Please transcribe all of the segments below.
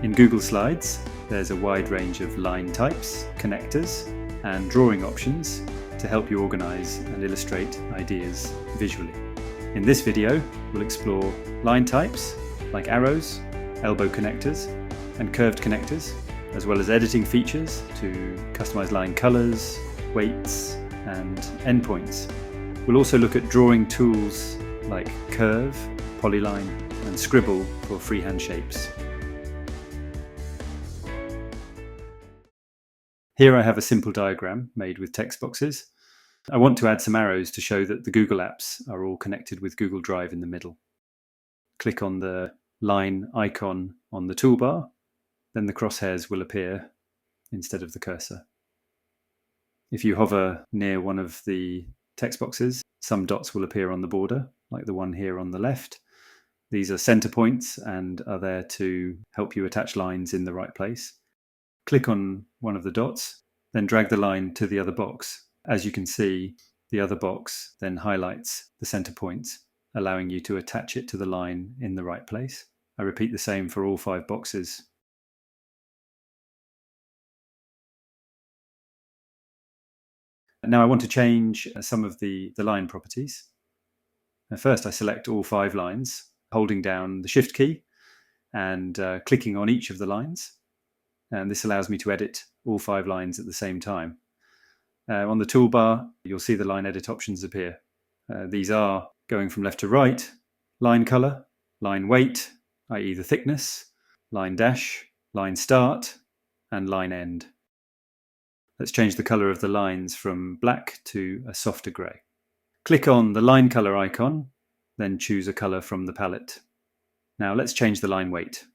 In Google Slides, there's a wide range of line types, connectors, and drawing options to help you organise and illustrate ideas visually. In this video, we'll explore line types like arrows, elbow connectors, and curved connectors, as well as editing features to customise line colours, weights, and endpoints. We'll also look at drawing tools like Curve, Polyline, and Scribble for freehand shapes. Here I have a simple diagram made with text boxes. I want to add some arrows to show that the Google apps are all connected with Google Drive in the middle. Click on the line icon on the toolbar, then the crosshairs will appear instead of the cursor. If you hover near one of the text boxes, some dots will appear on the border, like the one here on the left. These are center points and are there to help you attach lines in the right place. Click on one of the dots, then drag the line to the other box. As you can see, the other box then highlights the center points, allowing you to attach it to the line in the right place. I repeat the same for all 5 boxes. Now I want to change some of the line properties. First, I select all 5 lines, holding down the Shift key and clicking on each of the lines. And this allows me to edit all 5 lines at the same time. On the toolbar, you'll see the line edit options appear. These are going from left to right, line color, line weight, i.e. the thickness, line dash, line start, and line end. Let's change the color of the lines from black to a softer gray. Click on the line color icon, then choose a color from the palette. Now let's change the line weight.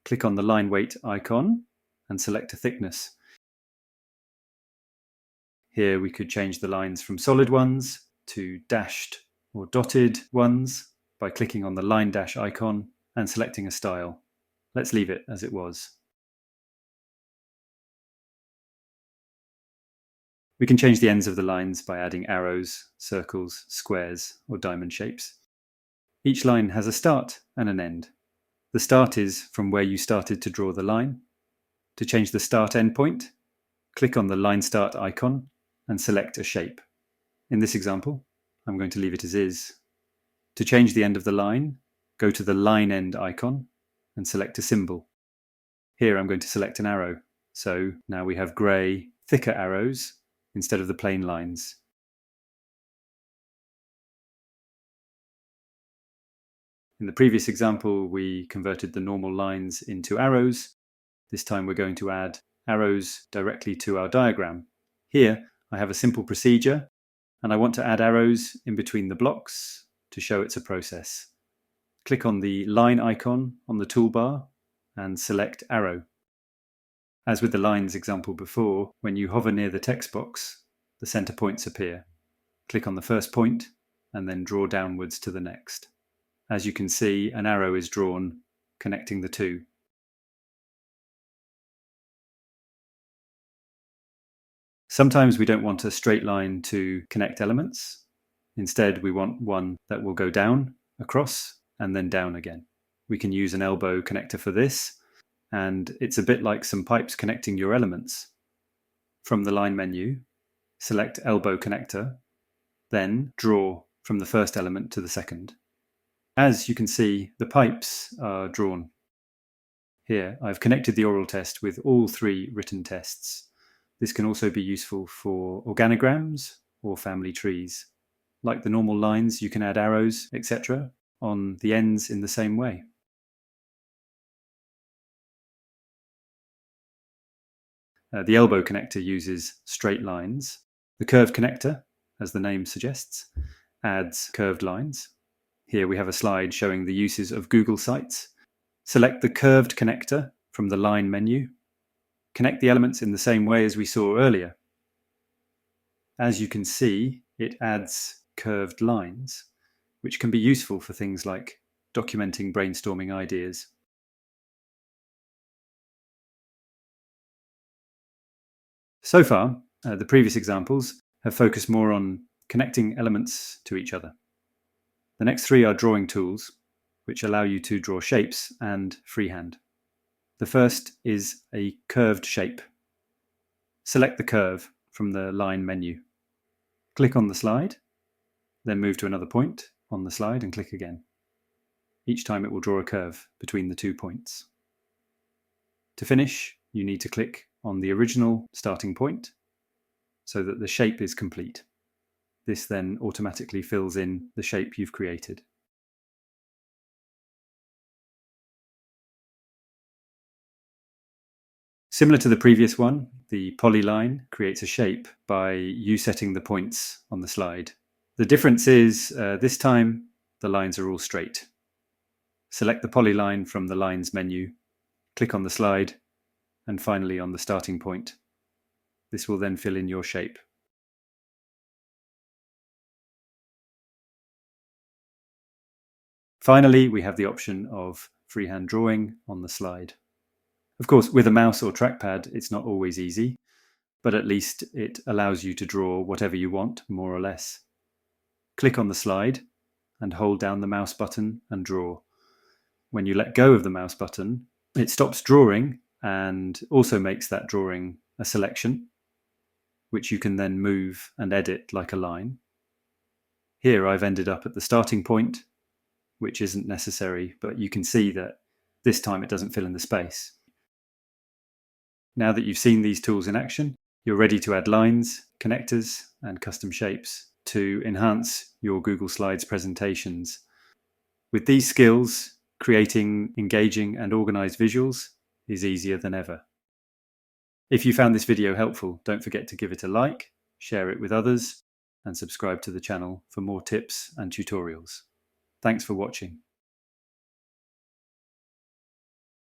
Click on the line weight icon and select a thickness. Here we could change the lines from solid ones to dashed or dotted ones by clicking on the line dash icon and selecting a style. Let's leave it as it was. We can change the ends of the lines by adding arrows, circles, squares, or diamond shapes. Each line has a start and an end. The start is from where you started to draw the line. To change the start endpoint, click on the line start icon and select a shape. In this example, I'm going to leave it as is. To change the end of the line, go to the line end icon and select a symbol. Here I'm going to select an arrow. So now we have grey, thicker arrows instead of the plain lines. In the previous example, we converted the normal lines into arrows. This time we're going to add arrows directly to our diagram. Here I have a simple procedure and I want to add arrows in between the blocks to show it's a process. Click on the line icon on the toolbar and select arrow. As with the lines example before, when you hover near the text box, the center points appear. Click on the first point and then draw downwards to the next. As you can see, an arrow is drawn connecting the two. Sometimes we don't want a straight line to connect elements. Instead, we want one that will go down, across, and then down again. We can use an elbow connector for this, and it's a bit like some pipes connecting your elements. From the line menu, select elbow connector, then draw from the first element to the second. As you can see, the pipes are drawn. Here, I've connected the oral test with all 3 written tests. This can also be useful for organograms or family trees. Like the normal lines, you can add arrows, etc. on the ends in the same way. The elbow connector uses straight lines. The curved connector, as the name suggests, adds curved lines. Here we have a slide showing the uses of Google Sites. Select the curved connector from the line menu. Connect the elements in the same way as we saw earlier. As you can see, it adds curved lines, which can be useful for things like documenting brainstorming ideas. So far, the previous examples have focused more on connecting elements to each other. The next 3 are drawing tools, which allow you to draw shapes and freehand. The first is a curved shape. Select the curve from the line menu. Click on the slide, then move to another point on the slide and click again. Each time it will draw a curve between the 2 points. To finish, you need to click on the original starting point so that the shape is complete. This then automatically fills in the shape you've created. Similar to the previous one, the polyline creates a shape by you setting the points on the slide. The difference is this time the lines are all straight. Select the polyline from the Lines menu, click on the slide, and finally on the starting point. This will then fill in your shape. Finally, we have the option of freehand drawing on the slide. Of course, with a mouse or trackpad, it's not always easy, but at least it allows you to draw whatever you want, more or less. Click on the slide and hold down the mouse button and draw. When you let go of the mouse button, it stops drawing and also makes that drawing a selection, which you can then move and edit like a line. Here I've ended up at the starting point, which isn't necessary, but you can see that this time it doesn't fill in the space. Now that you've seen these tools in action, you're ready to add lines, connectors, and custom shapes to enhance your Google Slides presentations. With these skills, creating engaging and organized visuals is easier than ever. If you found this video helpful, don't forget to give it a like, share it with others, and subscribe to the channel for more tips and tutorials. Thanks for watching.